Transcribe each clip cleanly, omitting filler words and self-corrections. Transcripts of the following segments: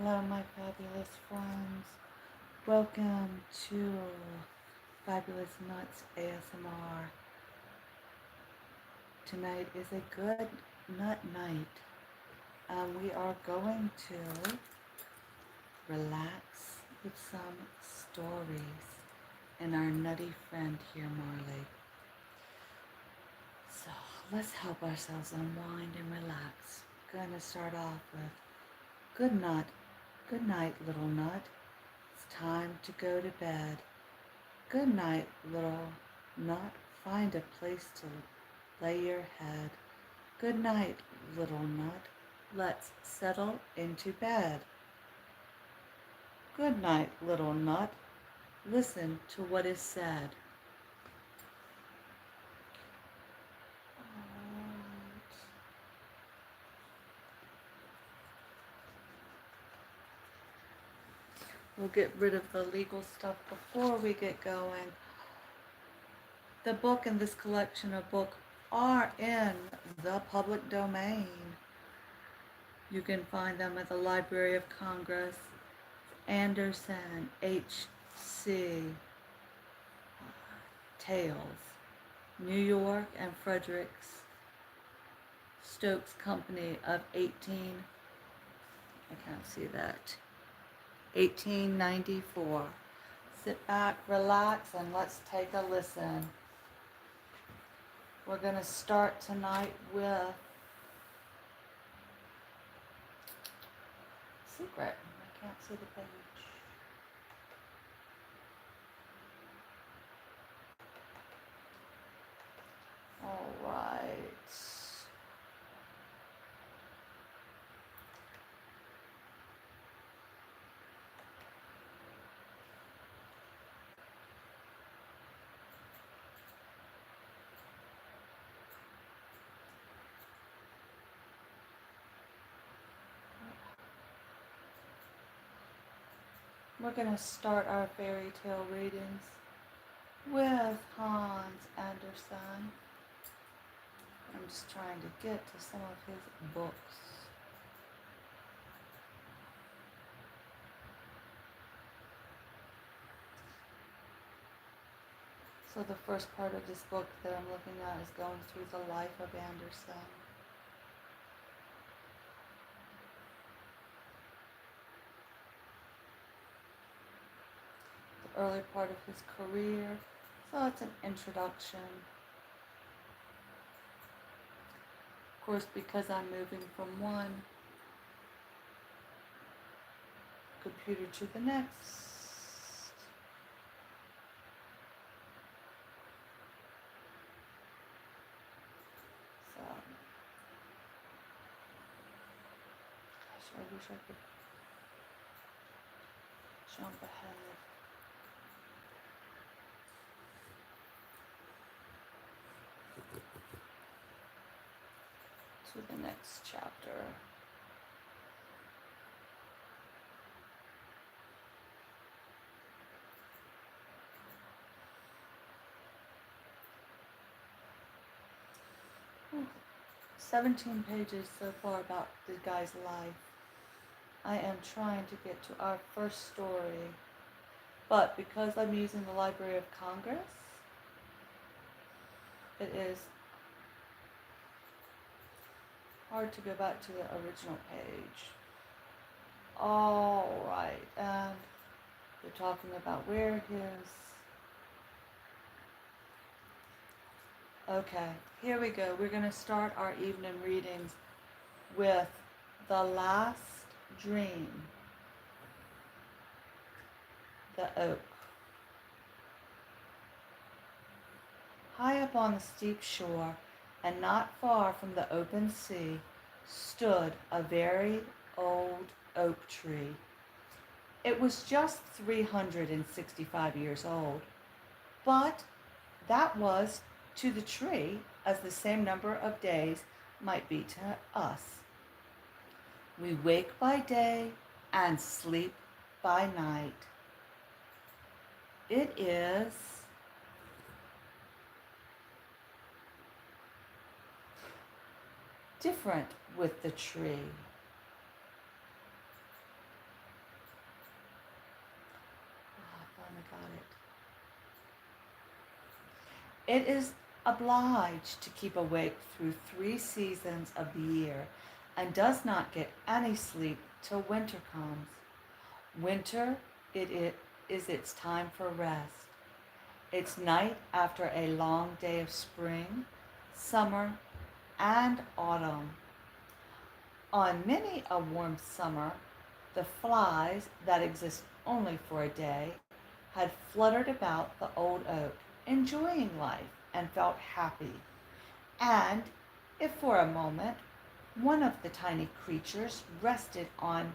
Hello, my fabulous friends. Welcome to Fabulous Nuts ASMR. Tonight is a good nut night. We are going to relax with some stories and our nutty friend here, Marley. So let's help ourselves unwind and relax. Going to start off with good nut. Good night, little nut. It's time to go to bed. Good night, little nut. Find a place to lay your head. Good night, little nut. Let's settle into bed. Good night, little nut. Listen to what is said. We'll get rid of the legal stuff before we get going. The book and this collection of books are in the public domain. You can find them at the Library of Congress, Anderson, H.C. Tales, New York and Fredericks Stokes Company of 1894. Sit back, relax, and let's take a listen. We're going to start tonight with Secret. I can't see the page. All right. We're going to start our fairy tale readings with Hans Andersen. I'm just trying to get to some of his books. So the first part of this book that I'm looking at is going through the life of Andersen. The early part of his career. So it's an introduction. Of course, because I'm moving from one computer to the next. So, gosh, I wish I could jump ahead. To the next chapter. Ooh, 17 pages so far about the guy's life. I am trying to get to our first story, but because I'm using the Library of Congress, it is hard to go back to the original page. All right, and we're talking about where his... Okay, here we go. We're going to start our evening readings with The Last Dream, The Oak. High up on the steep shore, and not far from the open sea, stood a very old oak tree. It was just 365 years old, but that was to the tree as the same number of days might be to us. We wake by day and sleep by night. It is different with the tree. about it. It is obliged to keep awake through 3 seasons of the year and does not get any sleep till winter comes. Winter, it is its time for rest. Its night after a long day of spring, summer, and autumn. On many a warm summer, the flies that exist only for a day had fluttered about the old oak, enjoying life, and felt happy. And if for a moment one of the tiny creatures rested on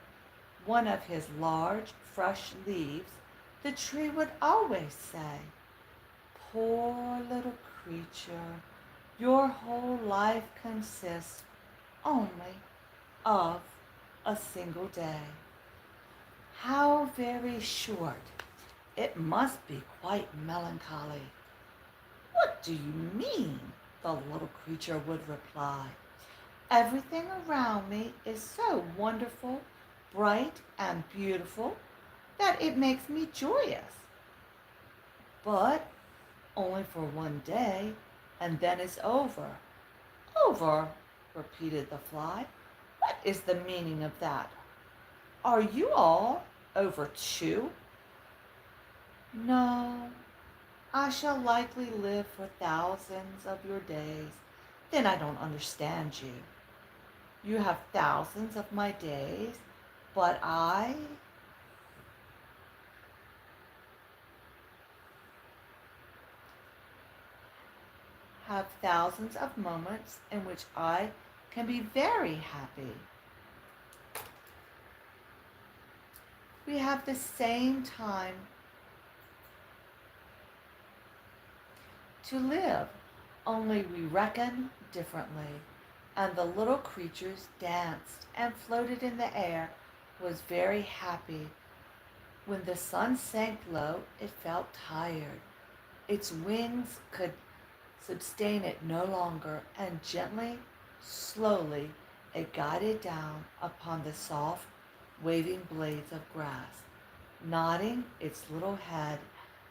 one of his large, fresh leaves, the tree would always say, "Poor little creature, your whole life consists only of a single day. How very short! It must be quite melancholy." "What do you mean?" the little creature would reply. "Everything around me is so wonderful, bright, and beautiful that it makes me joyous. But only for one day, and then it's over." "Over?" repeated the fly. "What is the meaning of that? Are you all over too?" "No, I shall likely live for thousands of your days." "Then I don't understand you. You have thousands of my days, but I..." "have thousands of moments in which I can be very happy." "We have the same time to live, only we reckon differently." And the little creatures danced and floated in the air, was very happy. When the sun sank low, it felt tired. Its wings could sustain it no longer, and gently, slowly, it glided down upon the soft, waving blades of grass, nodding its little head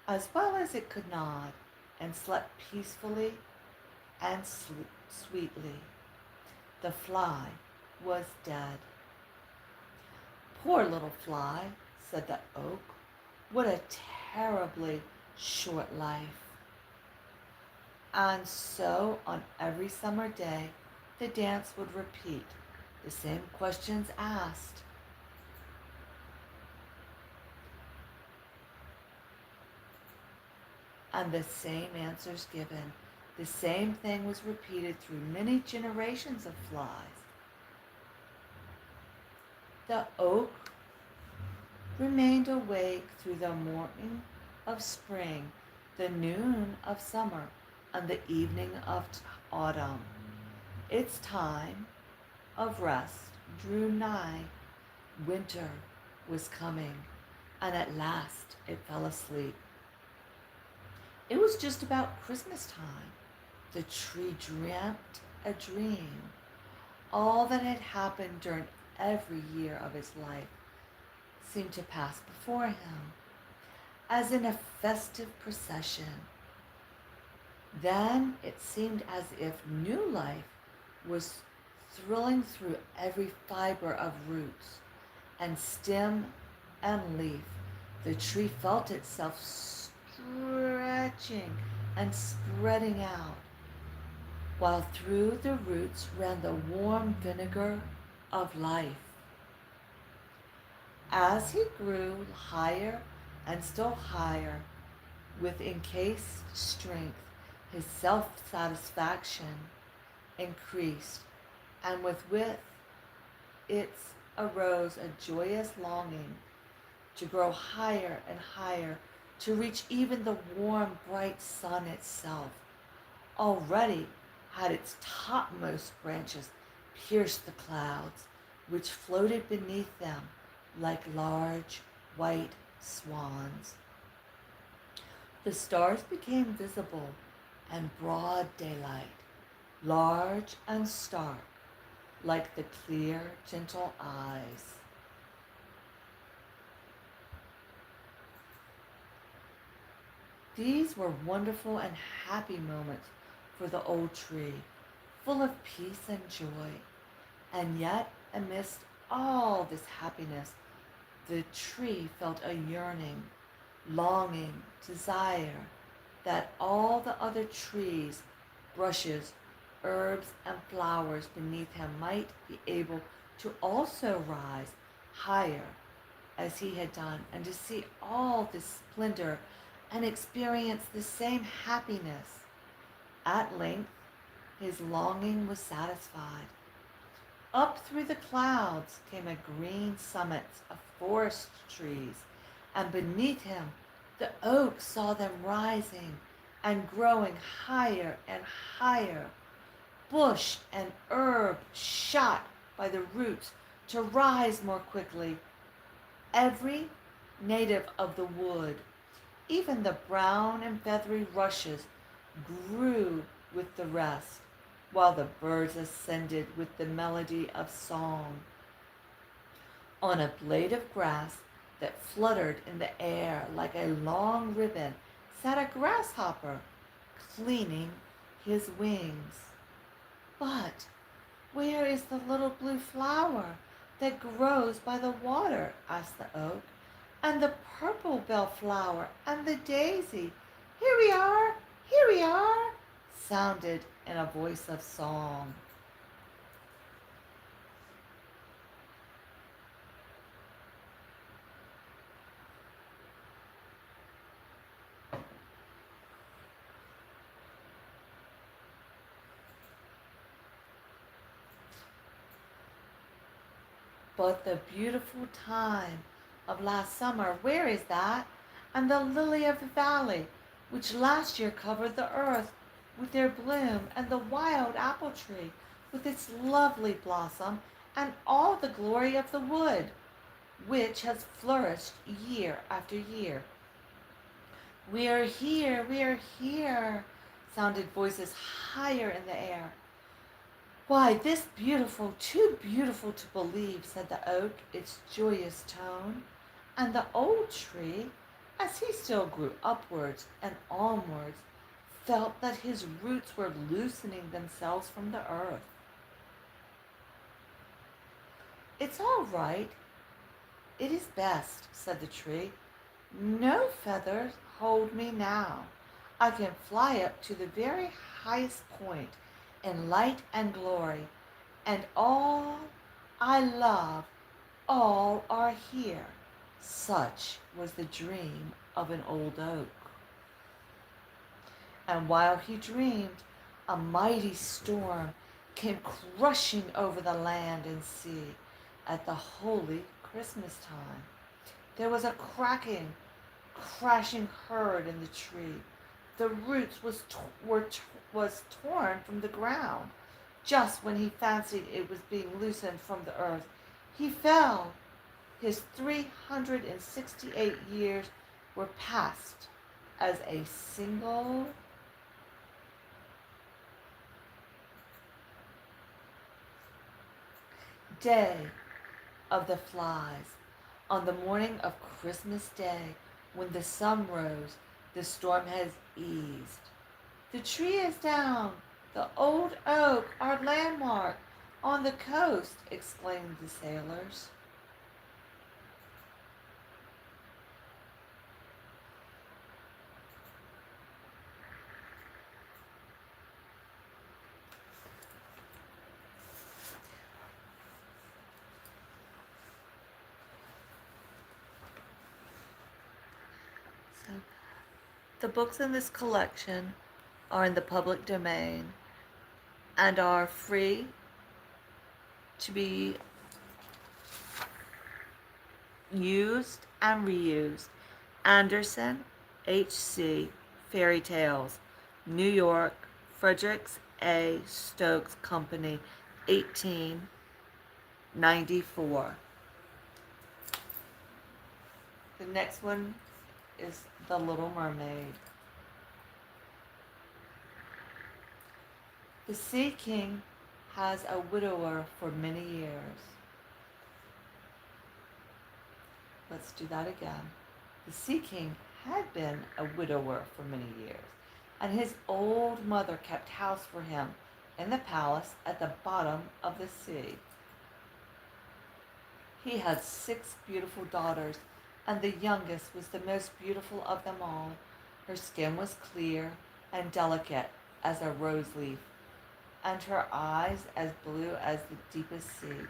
as well as it could nod, and slept peacefully and sweetly. The fly was dead. "Poor little fly," said the oak. "What a terribly short life." And so on every summer day, the dance would repeat, the same questions asked, and the same answers given. The same thing was repeated through many generations of flies. The oak remained awake through the morning of spring, the noon of summer, and the evening of autumn. Its time of rest drew nigh. Winter was coming, and at last it fell asleep. It was just about Christmas time. The tree dreamt a dream. All that had happened during every year of his life seemed to pass before him, as in a festive procession. Then it seemed as if new life was thrilling through every fiber of roots and stem and leaf. The tree felt itself stretching and spreading out, while through the roots ran the warm vinegar of life. As he grew higher and still higher, with encased strength, his self-satisfaction increased, and with it arose a joyous longing to grow higher and higher, to reach even the warm, bright sun itself. Already had its topmost branches pierced the clouds, which floated beneath them like large white swans. The stars became visible in broad daylight, large and stark, like the clear, gentle eyes These were wonderful and happy moments for the old tree, full of peace and joy. And yet, amidst all this happiness, the tree felt a yearning, longing, desire that all the other trees, brushes, herbs, and flowers beneath him might be able to also rise higher as he had done, and to see all this splendor and experience the same happiness. At length, his longing was satisfied. Up through the clouds came a green summit of forest trees, and beneath him the oak saw them rising and growing higher and higher. Bush and herb shot by the roots to rise more quickly. Every native of the wood, even the brown and feathery rushes, grew with the rest, while the birds ascended with the melody of song. On a blade of grass that fluttered in the air like a long ribbon sat a grasshopper, cleaning his wings. But where is the little blue flower that grows by the water? Asked the oak. And the purple bellflower and the daisy. Here we are, here we are, sounded in a voice of song. But the beautiful time of last summer, where is that? And the lily of the valley, which last year covered the earth with their bloom, and the wild apple tree with its lovely blossom, and all the glory of the wood, which has flourished year after year. We are here, sounded voices higher in the air. Why, this beautiful, too beautiful to believe, said the oak, its joyous tone. And the old tree, as he still grew upwards and onwards, felt that his roots were loosening themselves from the earth. It's all right. It is best, said the tree. No feathers hold me now. I can fly up to the very highest point in light and glory, and all I love, all are here. Such was the dream of an old oak. And while he dreamed, a mighty storm came crushing over the land and sea at the holy Christmas time. There was a cracking, crashing heard in the tree. The roots was torn from the ground. Just when he fancied it was being loosened from the earth, he fell. His 368 years were passed as a single day of the flies. On the morning of Christmas Day, when the sun rose, the storm has eased. The tree is down, the old oak, our landmark, on the coast, exclaimed the sailors. So, the books in this collection are in the public domain and are free to be used and reused. Anderson, H.C., Fairy Tales, New York, Fredericks A. Stokes Company, 1894. The next one is The Little Mermaid. The Sea King has a widower for many years. Let's do that again. The Sea King had been a widower for many years, and his old mother kept house for him in the palace at the bottom of the sea. He had 6 beautiful daughters, and the youngest was the most beautiful of them all. Her skin was clear and delicate as a rose leaf, and her eyes as blue as the deepest sea.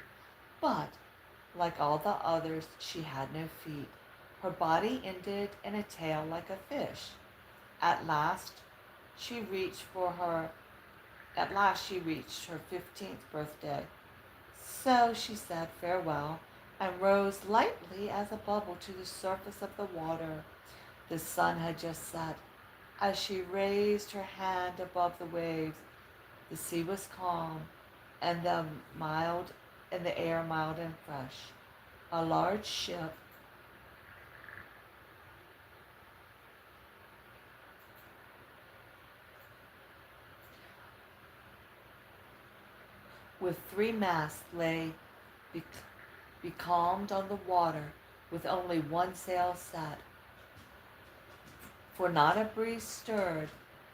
But, like all the others, she had no feet. Her body ended in a tail like a fish. At last, she reached for her at last she reached her 15th birthday. So she said farewell and rose lightly as a bubble to the surface of the water. The sun had just set. As she raised her hand above the waves, the sea was calm and the air mild and fresh. A large ship with 3 masts lay becalmed on the water with only one sail set, for not a breeze stirred,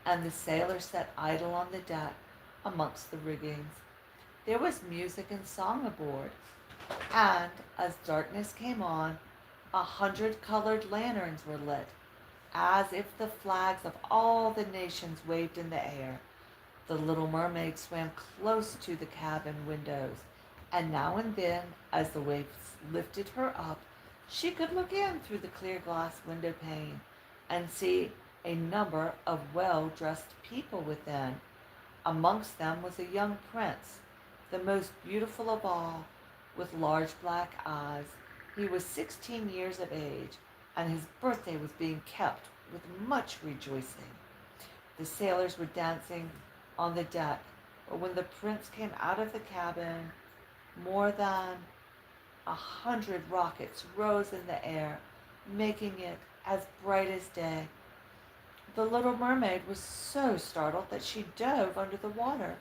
and the sailors sat idle on the deck amongst the riggings. There was music and song aboard, and as darkness came on, 100 colored lanterns were lit, as if the flags of all the nations waved in the air. The little mermaid swam close to the cabin windows, and now and then, as the waves lifted her up, she could look in through the clear glass window pane and see a number of well-dressed people within. Amongst them was a young prince, the most beautiful of all, with large black eyes. He was 16 years of age, and his birthday was being kept with much rejoicing. The sailors were dancing on the deck, but when the prince came out of the cabin, more than 100 rockets rose in the air, making it as bright as day. The little mermaid was so startled that she dove under the water,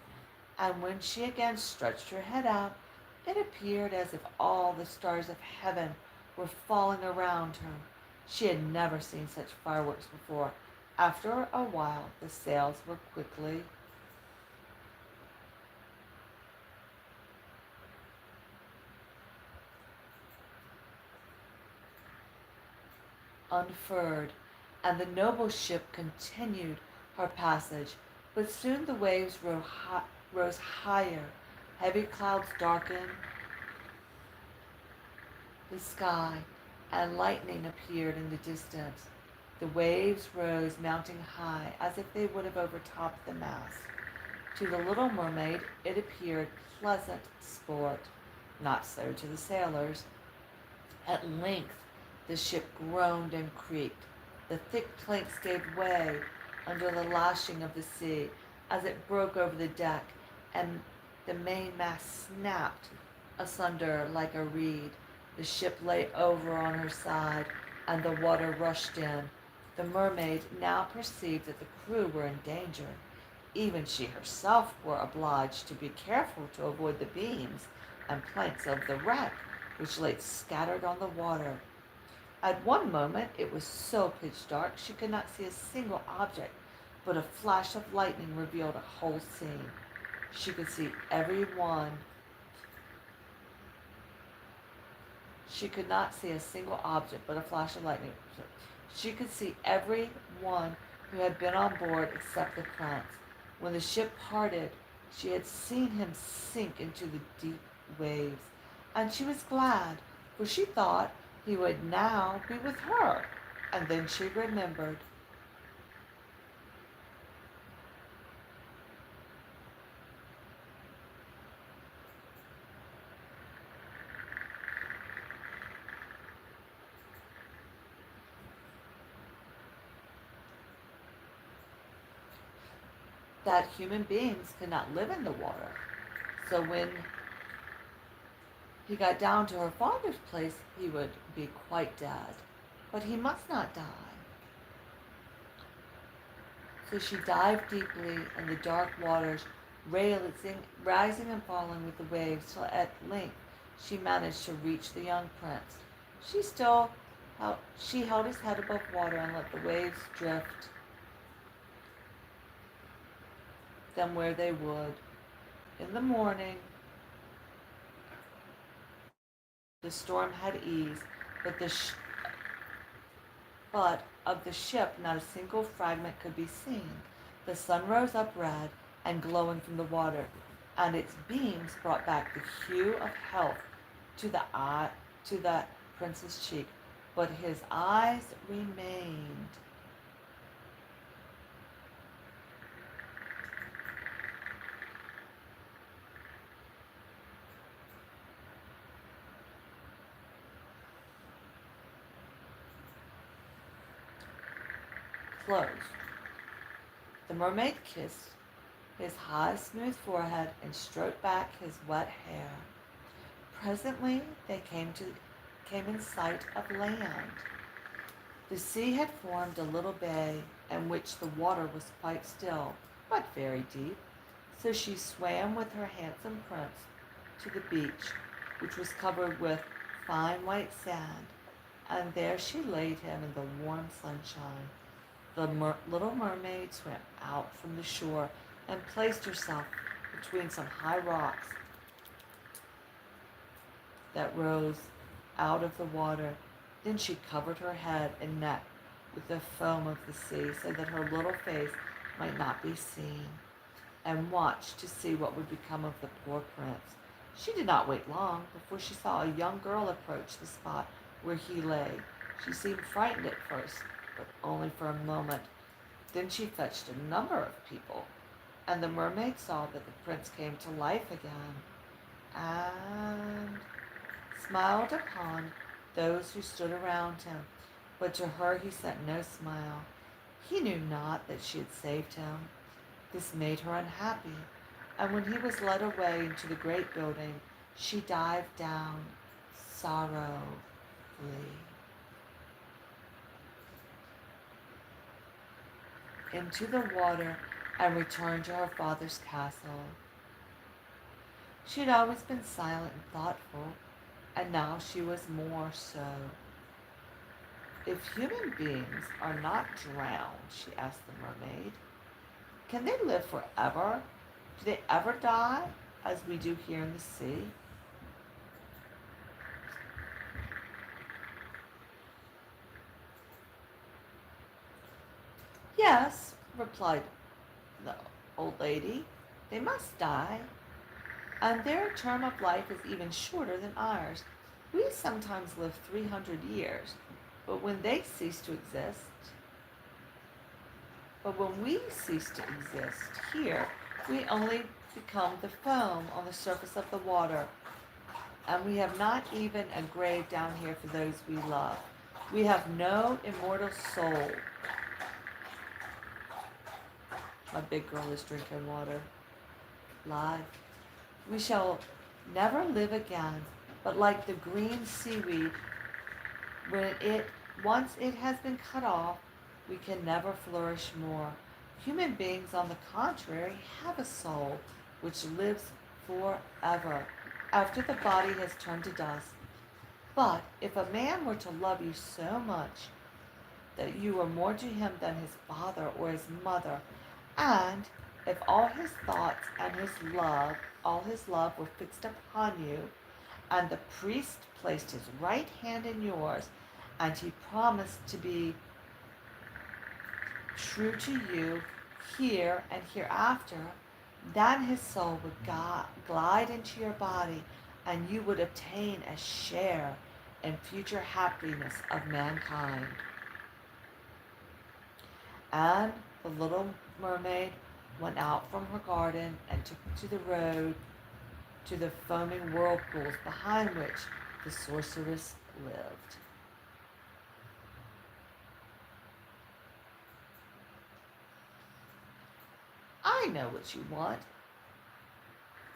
and when she again stretched her head out, it appeared as if all the stars of heaven were falling around her. She had never seen such fireworks before. After a while, the sails were quickly unfurled, and the noble ship continued her passage. But soon the waves rose higher. Heavy clouds darkened the sky, and lightning appeared in the distance. The waves rose, mounting high, as if they would have overtopped the mast. To the little mermaid it appeared pleasant sport. Not so to the sailors. At length the ship groaned and creaked. The thick planks gave way under the lashing of the sea as it broke over the deck, and the mainmast snapped asunder like a reed. The ship lay over on her side, and the water rushed in. The mermaid now perceived that the crew were in danger. Even she herself were obliged to be careful to avoid the beams and planks of the wreck, which lay scattered on the water. At one moment it was so pitch dark she could not see a single object, but a flash of lightning revealed a whole scene. She could see every one. She could not see a single object, but a flash of lightning. She could see every one who had been on board except the prince. When the ship parted, she had seen him sink into the deep waves, and she was glad, for she thought he would now be with her. And then she remembered. That human beings could not live in the water. So when he got down to her father's place, he would be quite dead. But he must not die. So she dived deeply in the dark waters, rising and falling with the waves, till at length she managed to reach the young prince. She still She held his head above water and let the waves drift them where they would. In the morning, the storm had eased, but of the ship not a single fragment could be seen. The sun rose up red and glowing from the water, and its beams brought back the hue of health to the prince's cheek, but his eyes remained closed. The mermaid kissed his high, smooth forehead and stroked back his wet hair. Presently they came in sight of land. The sea had formed a little bay in which the water was quite still, but very deep. So she swam with her handsome prince to the beach, which was covered with fine white sand, and there she laid him in the warm sunshine. The little mermaid swam out from the shore and placed herself between some high rocks that rose out of the water. Then she covered her head and neck with the foam of the sea so that her little face might not be seen, and watched to see what would become of the poor prince. She did not wait long before she saw a young girl approach the spot where he lay. She seemed frightened at first, but only for a moment. Then she fetched a number of people, and the mermaid saw that the prince came to life again, and smiled upon those who stood around him. But to her he sent no smile. He knew not that she had saved him. This made her unhappy, and when he was led away into the great building, she dived down sorrowfully into the water and returned to her father's castle. She had always been silent and thoughtful, and now she was more so. If human beings are not drowned, she asked the mermaid, can they live forever? Do they ever die, as we do here in the sea? Yes, replied the old lady, they must die, and their term of life is even shorter than ours. We sometimes live 300 years, but when they cease to exist, but when we cease to exist here, we only become the foam on the surface of the water, and we have not even a grave down here for those we love. We have no immortal soul. My big girl is drinking water. Live. We shall never live again, but like the green seaweed, when it once it has been cut off, we can never flourish more. Human beings, on the contrary, have a soul which lives forever after the body has turned to dust. But if a man were to love you so much that you were more to him than his father or his mother, and if all his love were fixed upon you, and the priest placed his right hand in yours, and he promised to be true to you here and hereafter, then his soul would glide into your body, and you would obtain a share in future happiness of mankind. And the little mermaid went out from her garden and took to the road to the foaming whirlpools behind which the sorceress lived. I know what you want,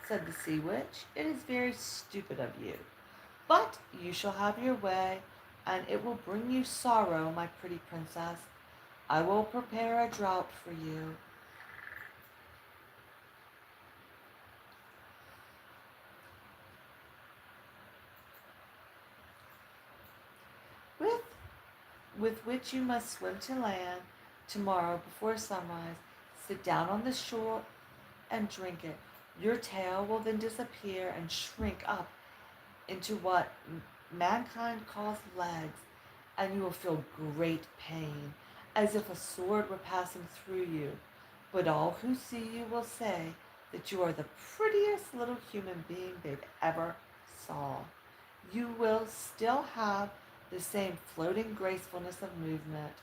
said the sea witch. It is very stupid of you, but you shall have your way, and it will bring you sorrow, my pretty princess. I will prepare a draught for you. With with which you must swim to land tomorrow before sunrise. Sit down on the shore and drink it. Your tail will then disappear and shrink up into what mankind calls legs, and you will feel great pain, as if a sword were passing through you. But all who see you will say that you are the prettiest little human being they've ever saw. You will still have the same floating gracefulness of movement,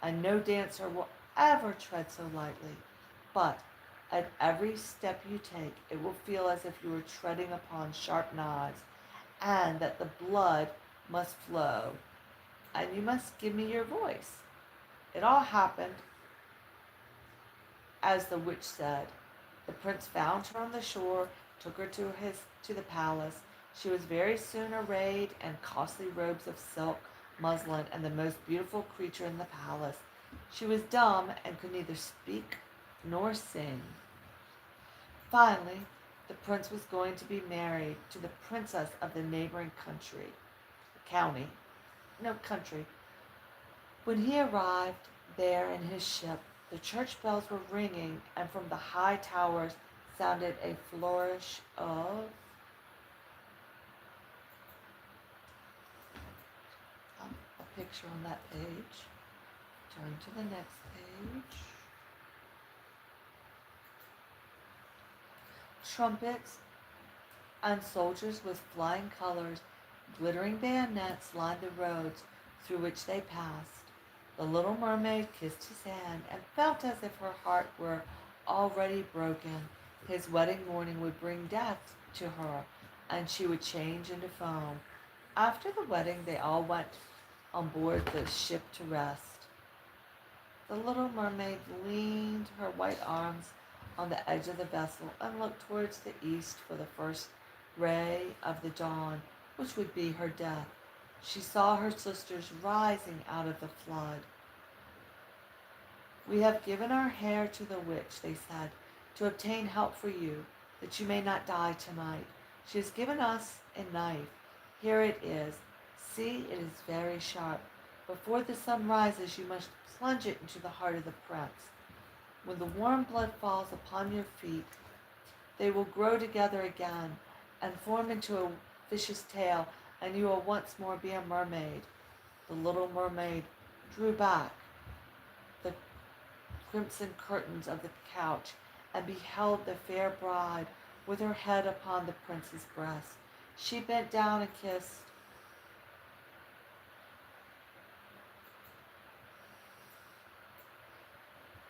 and no dancer will ever tread so lightly. But at every step you take, it will feel as if you were treading upon sharp knives, and that the blood must flow, and you must give me your voice. It all happened as the witch said. The prince found her on the shore, took her to the palace. She was very soon arrayed in costly robes of silk, muslin, and the most beautiful creature in the palace. She was dumb and could neither speak nor sing. Finally, the prince was going to be married to the princess of the neighboring country. When he arrived there in his ship, the church bells were ringing, and from the high towers sounded a flourish of a picture on that page. Turn to the next page. Trumpets and soldiers with flying colors, glittering bayonets lined the roads through which they passed. The little mermaid kissed his hand and felt as if her heart were already broken. His wedding morning would bring death to her, and she would change into foam. After the wedding, they all went on board the ship to rest. The little mermaid leaned her white arms on the edge of the vessel and looked towards the east for the first ray of the dawn, which would be her death. She saw her sisters rising out of the flood. "We have given our hair to the witch," they said, "to obtain help for you, that you may not die tonight. She has given us a knife. Here it is. See, it is very sharp. Before the sun rises, you must plunge it into the heart of the prince. When the warm blood falls upon your feet, they will grow together again and form into a fish's tail, and you will once more be a mermaid." The little mermaid drew back the crimson curtains of the couch and beheld the fair bride with her head upon the prince's breast. She bent down and kissed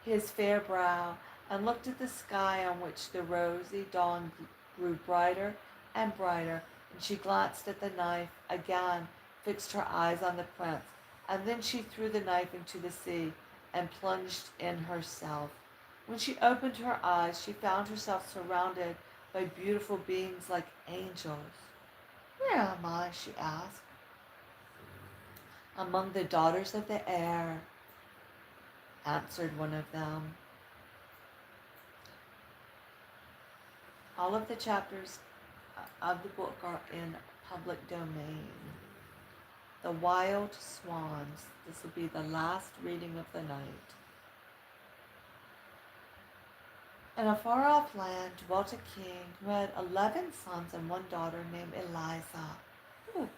his fair brow, and looked at the sky on which the rosy dawn grew brighter and brighter, and she glanced at the knife, again fixed her eyes on the prince, and then she threw the knife into the sea and plunged in herself. When she opened her eyes, she found herself surrounded by beautiful beings like angels. "Where am I?" she asked. "Among the daughters of the air," answered one of them. All of the chapters of the book are in public domain. The Wild Swans. This will be the last reading of the night. In a far-off land dwelt a king who had 11 sons and one daughter named Eliza. Ooh,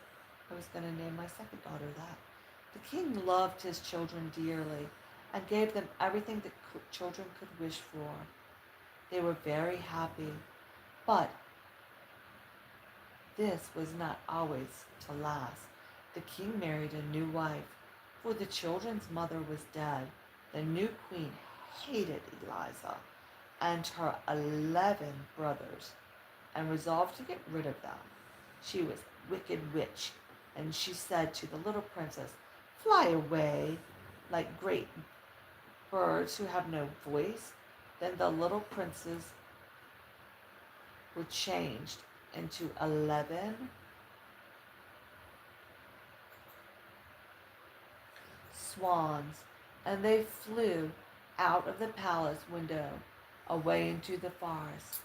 I was going to name my second daughter that. The king loved his children dearly and gave them everything that children could wish for. They were very happy, but this was not always to last. The king married a new wife, for the children's mother was dead. The new queen hated Eliza and her 11 brothers and resolved to get rid of them. She was a wicked witch, and she said to the little princess, "Fly away like great birds who have no voice." Then the little princes were changed into 11 swans, and they flew out of the palace window away into the forest.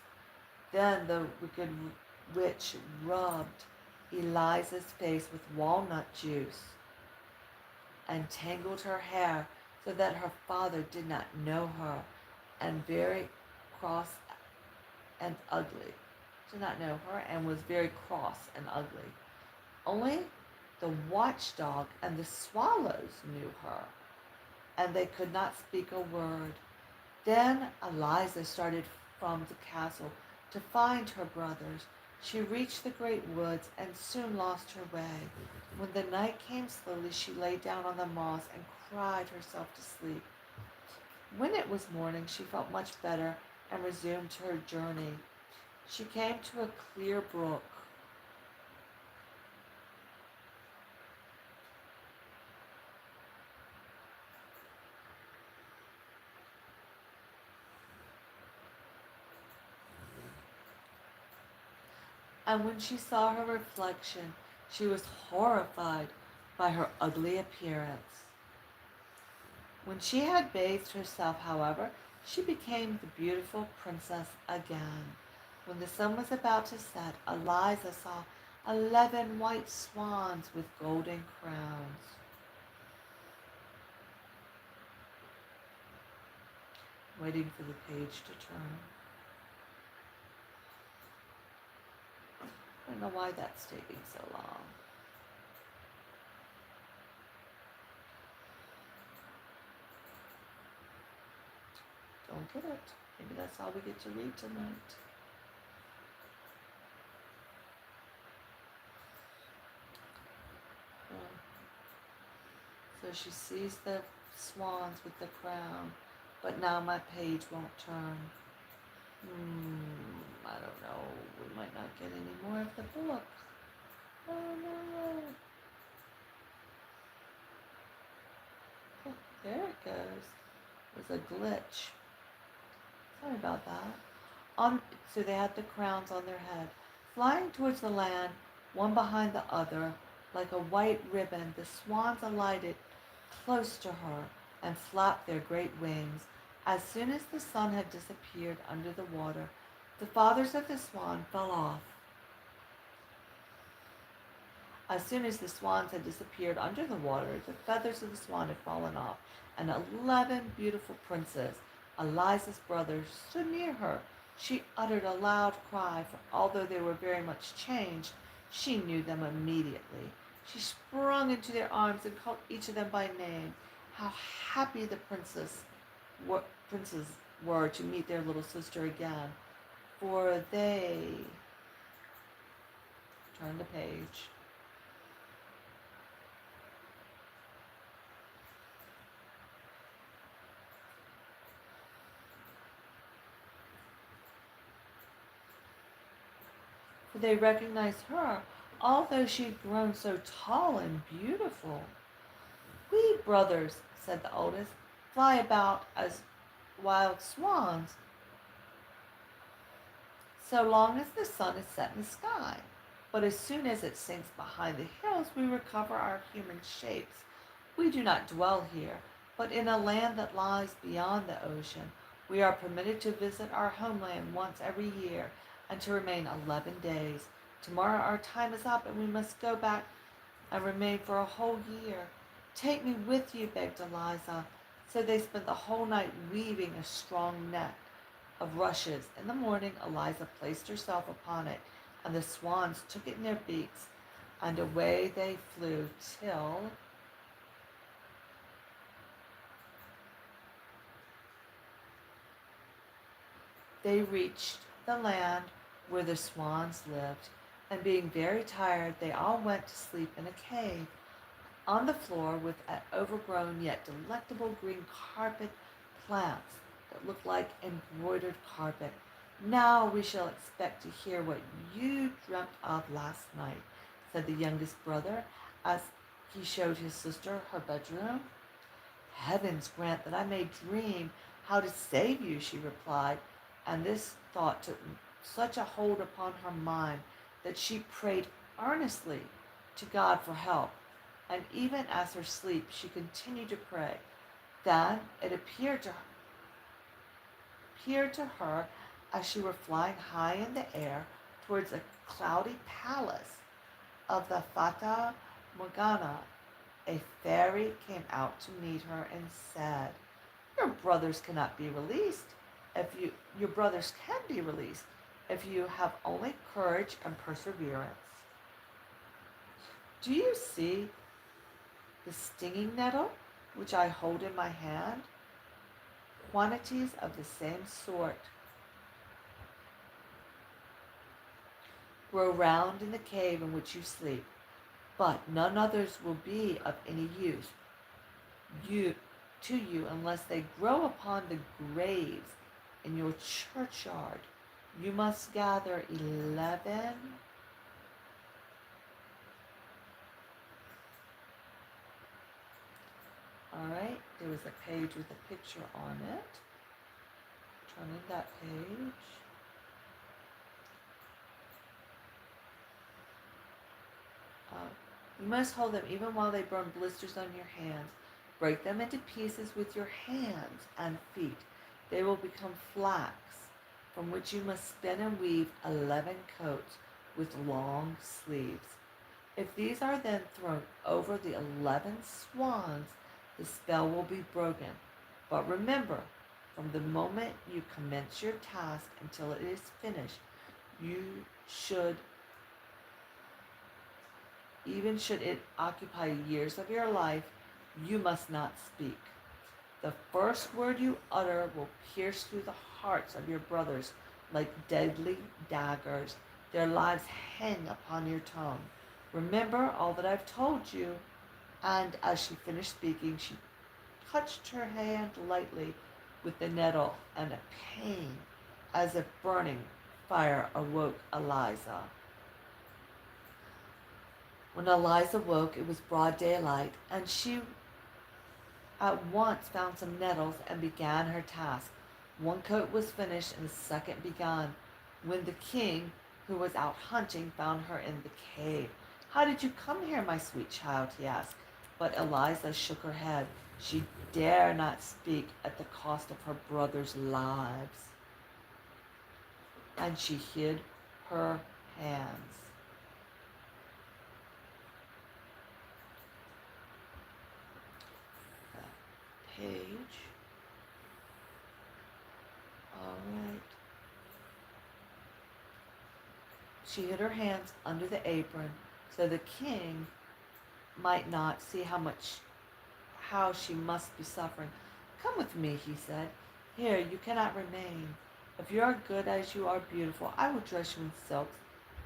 Then the wicked witch rubbed Eliza's face with walnut juice and tangled her hair so that her father did not know her, and very cross and ugly. Did not know her and was very cross and ugly. Only the watchdog and the swallows knew her, and they could not speak a word. Then Eliza started from the castle to find her brothers. She reached the great woods and soon lost her way. When the night came slowly, she lay down on the moss and cried herself to sleep. When it was morning, she felt much better and resumed her journey. She came to a clear brook. And when she saw her reflection, she was horrified by her ugly appearance. When she had bathed herself, however, she became the beautiful princess again. When the sun was about to set, Eliza saw 11 white swans with golden crowns. Waiting for the page to turn. I don't know why that's taking so long. Don't get it. Maybe that's all we get to read tonight. So she sees the swans with the crown, but now my page won't turn. I don't know. We might not get any more of the book. Oh no. Oh, there it goes. There's a glitch. Sorry about that. So they had the crowns on their head. Flying towards the land, one behind the other, like a white ribbon, the swans alighted close to her and flapped their great wings. As soon as the sun had disappeared under the water, the feathers of the swan fell off. As soon as the swans had disappeared under the water, the feathers of the swan had fallen off, and 11 beautiful princes, Eliza's brothers, stood near her. She uttered a loud cry, for although they were very much changed, she knew them immediately. She sprung into their arms and called each of them by name. How happy the princes were to meet their little sister again, for they turned the page. For they recognized her, although she had grown so tall and beautiful. "We brothers," said the oldest, "fly about as wild swans so long as the sun is set in the sky. But as soon as it sinks behind the hills, we recover our human shapes. We do not dwell here, but in a land that lies beyond the ocean. We are permitted to visit our homeland once every year and to remain 11 days. Tomorrow our time is up and we must go back and remain for a whole year. Take me with you," begged Eliza. So they spent the whole night weaving a strong net of rushes. In the morning, Eliza placed herself upon it, and the swans took it in their beaks, and away they flew till they reached the land where the swans lived, and being very tired, they all went to sleep in a cave. On the floor, with an overgrown yet delectable green carpet, plants that looked like embroidered carpet. "Now we shall expect to hear what you dreamt of last night," said the youngest brother as he showed his sister her bedroom. "Heavens grant that I may dream how to save you," she replied, and this thought took such a hold upon her mind that she prayed earnestly to God for help, and even as her sleep she continued to pray. Then it appeared to her as she were flying high in the air towards a cloudy palace of the Fata Morgana, a fairy came out to meet her and said, Your brothers cannot be released your brothers can be released if you have only courage and perseverance. Do you see the stinging nettle which I hold in my hand? Quantities of the same sort grow round in the cave in which you sleep, but none others will be of any use you to you unless they grow upon the graves in your churchyard. You must gather 11. All right, there was a page with a picture on it. Turning that page. You must hold them even while they burn blisters on your hands. Break them into pieces with your hands and feet. They will become flax, from which you must spin and weave 11 coats with long sleeves. If these are then thrown over the 11 swans, the spell will be broken. But remember, from the moment you commence your task until it is finished, you should, even should it occupy years of your life, you must not speak. The first word you utter will pierce through the hearts of your brothers like deadly daggers. Their lives hang upon your tongue. Remember all that I've told you. And as she finished speaking, she touched her hand lightly with the nettle, and a pain as if burning fire awoke Eliza. When Eliza woke, it was broad daylight, and she at once found some nettles and began her task. One coat was finished and the second begun, when the king, who was out hunting, found her in the cave. How did you come here, my sweet child? He asked. But Eliza shook her head. She dare not speak at the cost of her brothers' lives. And she hid her hands. Page. All right. She hid her hands under the apron so the king might not see how she must be suffering. Come with me, he said. Here, you cannot remain. If you are good as you are beautiful, I will dress you in silks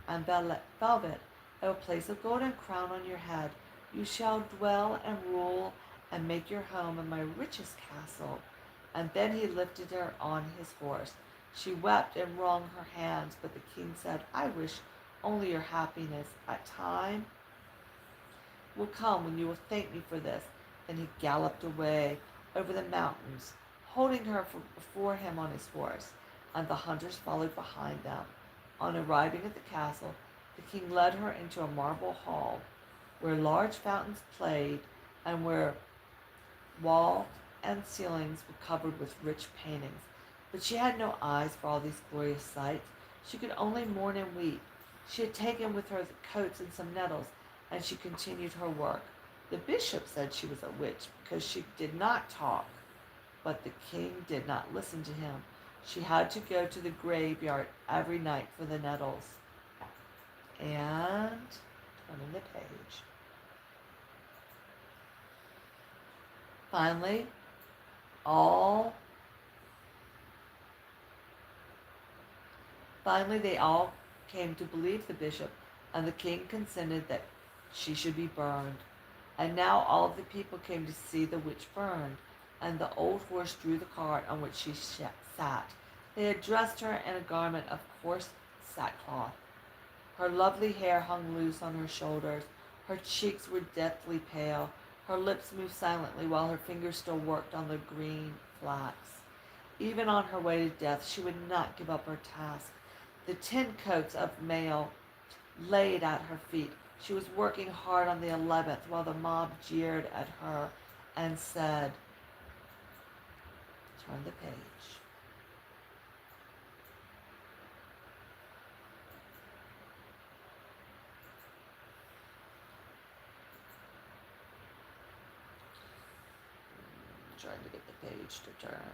and velvet. I will place a golden crown on your head. You shall dwell and rule and make your home in my richest castle. And then he lifted her on his horse. She wept and wrung her hands, but the king said, I wish only your happiness. A time will come when you will thank me for this. Then he galloped away over the mountains, holding her before him on his horse, and the hunters followed behind them. On arriving at the castle, the king led her into a marble hall, where large fountains played, and where wall and ceilings were covered with rich paintings. But she had no eyes for all these glorious sights. She could only mourn and weep. She had taken with her the coats and some nettles, and she continued her work. The bishop said she was a witch because she did not talk, but the king did not listen to him. She had to go to the graveyard every night for the nettles. And turning the page. Finally, they all came to believe the bishop, and the king consented that she should be burned. And now all the people came to see the witch burned, and the old horse drew the cart on which she sat. They had dressed her in a garment of coarse sackcloth. Her lovely hair hung loose on her shoulders. Her cheeks were deathly pale. Her lips moved silently while her fingers still worked on the green flax. Even on her way to death, she would not give up her task. The 10 coats of mail laid at her feet. She was working hard on the 11th while the mob jeered at her and said, turn the page. trying to get the page to turn.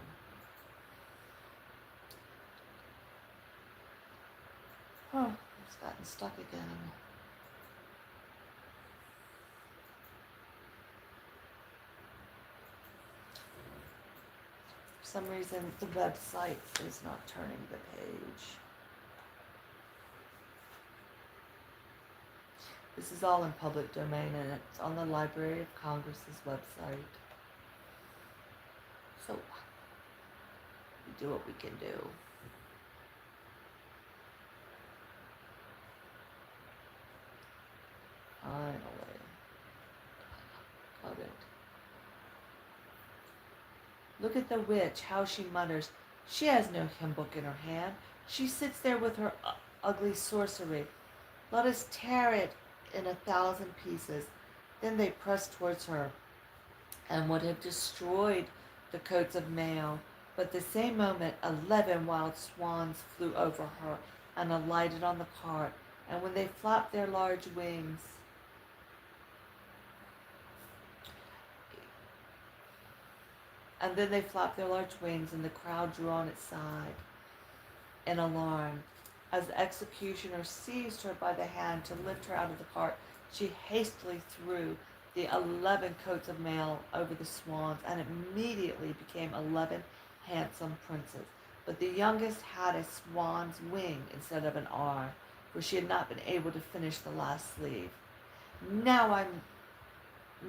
Oh, it's gotten stuck again. For some reason, the website is not turning the page. This is all in public domain, and it's on the Library of Congress's website. So, we do what we can do. Finally. Got it. Look at the witch, how she mutters. She has no hymn book in her hand. She sits there with her ugly sorcery. Let us tear it in 1,000 pieces. Then they pressed towards her and would have destroyed the coats of mail. But the same moment 11 wild swans flew over her and alighted on the cart. And when they flapped their large wings, and the crowd drew on its side in alarm. As the executioner seized her by the hand to lift her out of the cart, she hastily threw the 11 coats of mail over the swans, and immediately became 11 handsome princes. But the youngest had a swan's wing instead of an arm, for she had not been able to finish the last sleeve. Now I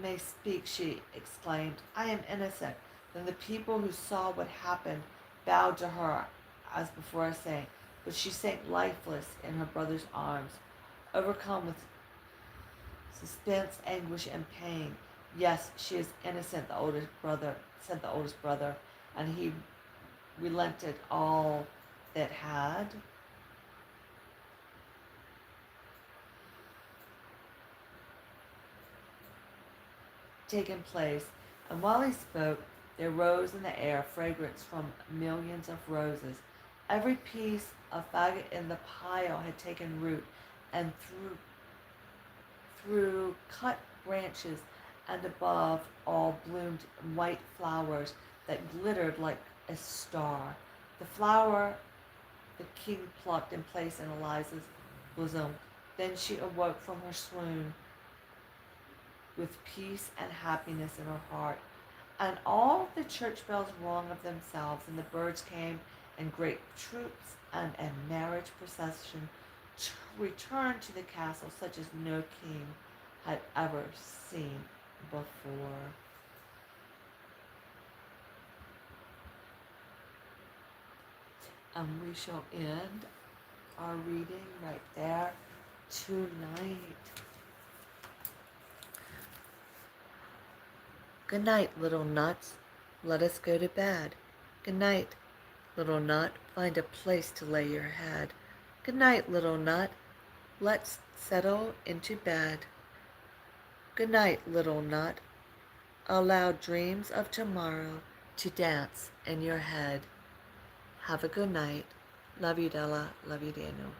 may speak, she exclaimed. I am innocent. Then the people who saw what happened bowed to her as before, saying, but she sank lifeless in her brother's arms, overcome with suspense, anguish, and pain. Yes, she is innocent, said the oldest brother, and he relented all that had taken place. And while he spoke, there rose in the air fragrance from millions of roses. Every piece of faggot in the pile had taken root, and through cut branches and above all bloomed white flowers that glittered like a star. The flower the king plucked and placed in Eliza's bosom. Then she awoke from her swoon with peace and happiness in her heart. And all the church bells rang of themselves, and the birds came in great troops, and a marriage procession returned to the castle such as no king had ever seen before. And we shall end our reading right there tonight. Good night, little nuts. Let us go to bed. Good night, little nut. Find a place to lay your head. Good night, little nut. Let's settle into bed. Good night, little nut. Allow dreams of tomorrow to dance in your head. Have a good night. Love you, Della. Love you, Daniel.